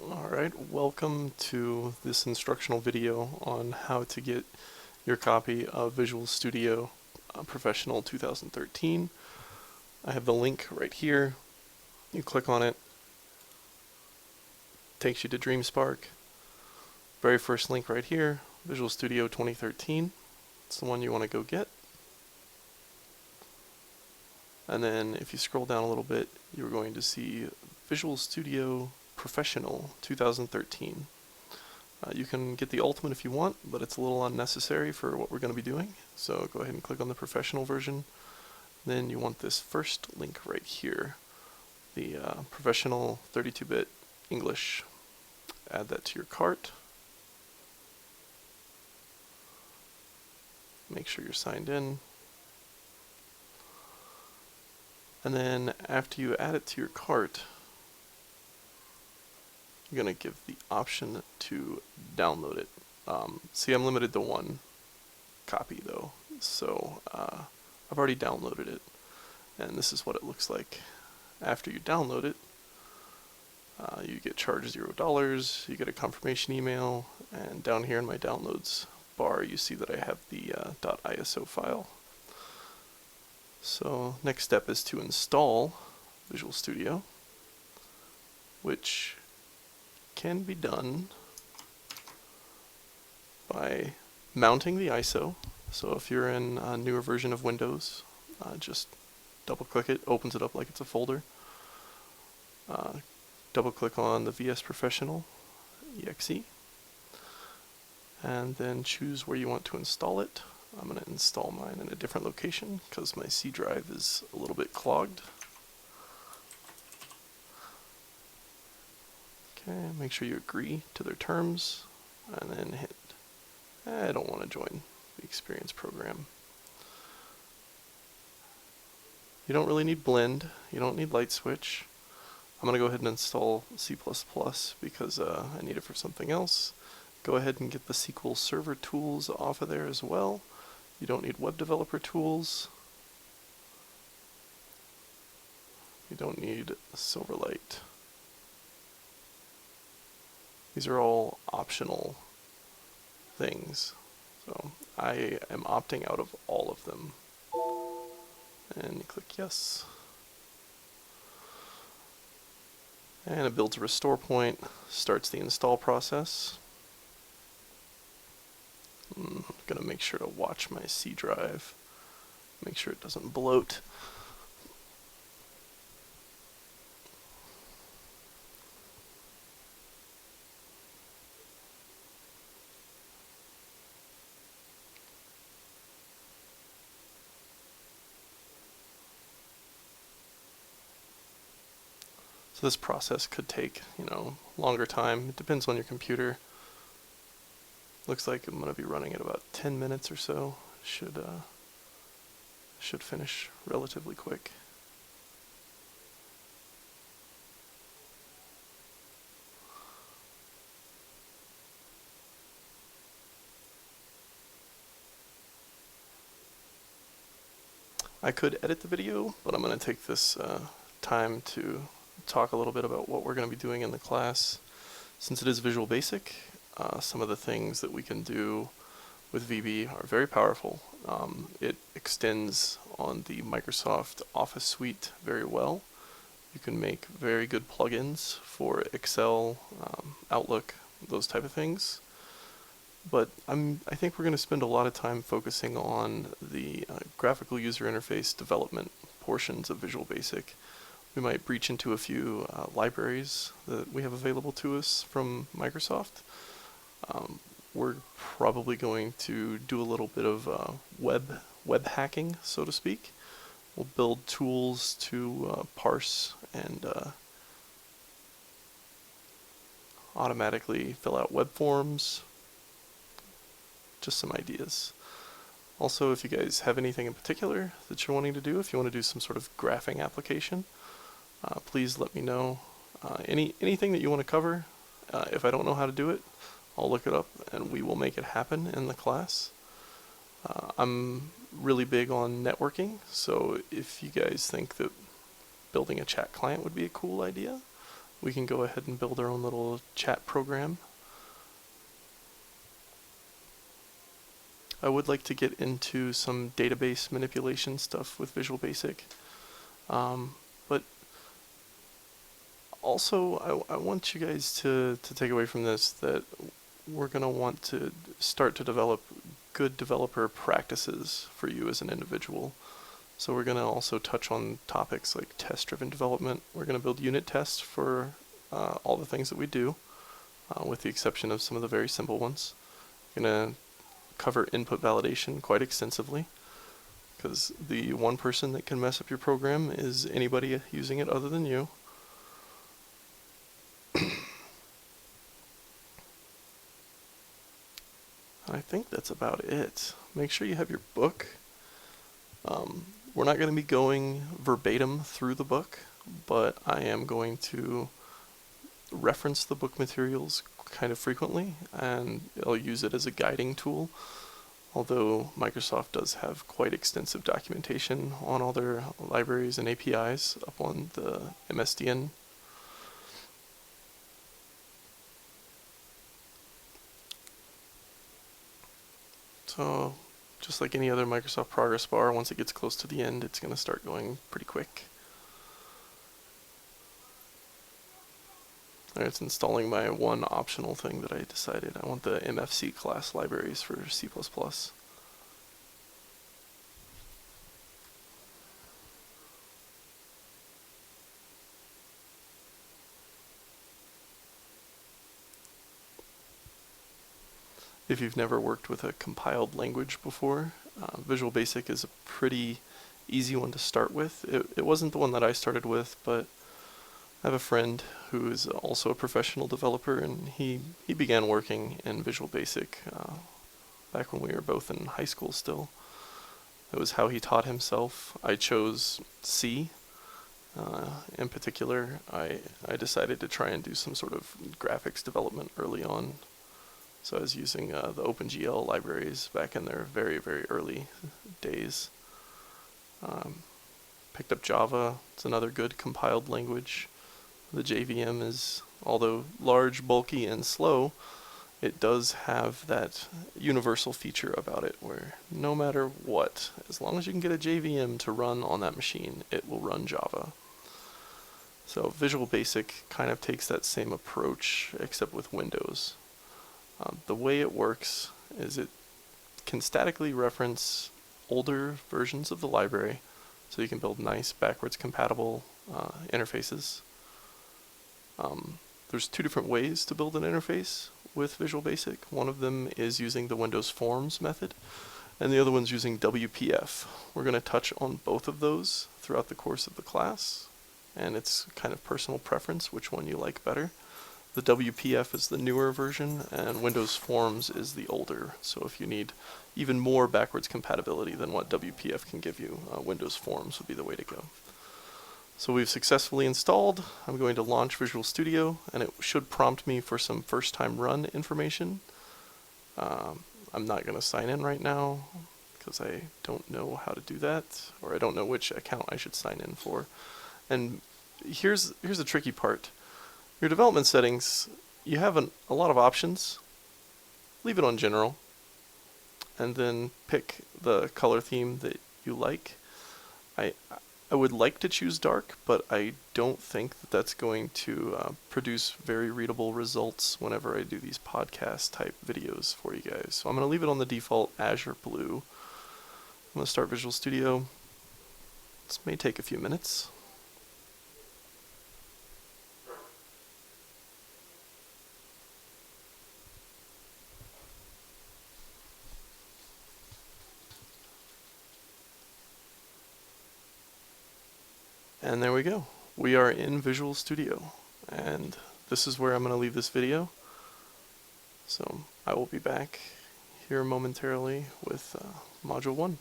Alright, welcome to this instructional video on how to get your copy of Visual Studio Professional 2013. I have the link right here. You click on it, takes you to DreamSpark. Very first link right here, Visual Studio 2013. It's the one you want to go get. And then if you scroll down a little bit, you're going to see Visual Studio Professional 2013. You can get the Ultimate if you want, but it's a little unnecessary for what we're going to be doing. So go ahead and click on the Professional version. Then you want this first link right here, the Professional 32-bit English. Add that to your cart. Make sure you're signed in. And then after you add it to your cart, you're going to give the option to download it. See, I'm limited to one copy though, so I've already downloaded it, and this is what it looks like. After you download it, you get charged $0, you get a confirmation email, and down here in my downloads bar you see that I have the .iso file. So next step is to install Visual Studio, which can be done by mounting the ISO. So if you're in a newer version of Windows, just double click it, opens it up like it's a folder. Double click on the VS Professional exe, and then choose where you want to install it. I'm going to install mine in a different location because my C drive is a little bit clogged. Okay, make sure you agree to their terms, and then hit, I don't want to join the Experience program. You don't really need Blend, you don't need Light Switch. I'm going to go ahead and install C++ because I need it for something else. Go ahead and get the SQL Server tools off of there as well. You don't need web developer tools. You don't need Silverlight. These are all optional things. So I am opting out of all of them. And you click yes. And it builds a restore point, starts the install process. I'm going to make sure to watch my C drive, make sure it doesn't bloat. So this process could take, longer time. It depends on your computer. Looks like I'm going to be running at about 10 minutes or so. Should finish relatively quick. I could edit the video, but I'm going to take this time to talk a little bit about what we're going to be doing in the class. Since it is Visual Basic, some of the things that we can do with VB are very powerful. It extends on the Microsoft Office suite very well. You can make very good plugins for Excel, Outlook, those type of things. But I think we're going to spend a lot of time focusing on the graphical user interface development portions of Visual Basic. We might breach into a few libraries that we have available to us from Microsoft. We're probably going to do a little bit of web hacking, so to speak. We'll build tools to parse and automatically fill out web forms. Just some ideas. Also, if you guys have anything in particular that you're wanting to do, if you want to do some sort of graphing application, please let me know. Anything that you want to cover, if I don't know how to do it, I'll look it up and we will make it happen in the class. I'm really big on networking, so if you guys think that building a chat client would be a cool idea, we can go ahead and build our own little chat program. I would like to get into some database manipulation stuff with Visual Basic. But also, I want you guys to take away from this that we're going to want to start to develop good developer practices for you as an individual. So we're going to also touch on topics like test-driven development. We're going to build unit tests for all the things that we do, with the exception of some of the very simple ones. We're going to cover input validation quite extensively, because the one person that can mess up your program is anybody using it other than you. I think that's about it. Make sure you have your book. We're not going to be going verbatim through the book, but I am going to reference the book materials kind of frequently, and I'll use it as a guiding tool. Although Microsoft does have quite extensive documentation on all their libraries and APIs up on the MSDN. So, just like any other Microsoft progress bar, once it gets close to the end, it's going to start going pretty quick. Alright, it's installing my one optional thing that I decided. I want the MFC class libraries for C++. If you've never worked with a compiled language before, Visual Basic is a pretty easy one to start with. It wasn't the one that I started with, but I have a friend who is also a professional developer, and he began working in Visual Basic back when we were both in high school still. It was how he taught himself. I chose C. In particular, I decided to try and do some sort of graphics development early on. So I was using the OpenGL libraries back in their very, very early days. Picked up Java. It's another good compiled language. The JVM is, although large, bulky, and slow, it does have that universal feature about it where no matter what, as long as you can get a JVM to run on that machine, it will run Java. So Visual Basic kind of takes that same approach, except with Windows. The way it works is it can statically reference older versions of the library, so you can build nice backwards compatible interfaces. There's two different ways to build an interface with Visual Basic. One of them is using the Windows Forms method, and the other one's using WPF. We're going to touch on both of those throughout the course of the class, and it's kind of personal preference which one you like better. The WPF is the newer version, and Windows Forms is the older. So if you need even more backwards compatibility than what WPF can give you, Windows Forms would be the way to go. So we've successfully installed. I'm going to launch Visual Studio, and it should prompt me for some first-time run information. I'm not going to sign in right now because I don't know how to do that, or I don't know which account I should sign in for. And here's the tricky part. Your development settings, you have a lot of options. Leave it on general, and then pick the color theme that you like. I would like to choose dark, but I don't think that that's going to produce very readable results whenever I do these podcast type videos for you guys. So I'm going to leave it on the default Azure Blue. I'm going to start Visual Studio. This may take a few minutes. And there we go. We are in Visual Studio, and this is where I'm going to leave this video. So I will be back here momentarily with Module 1.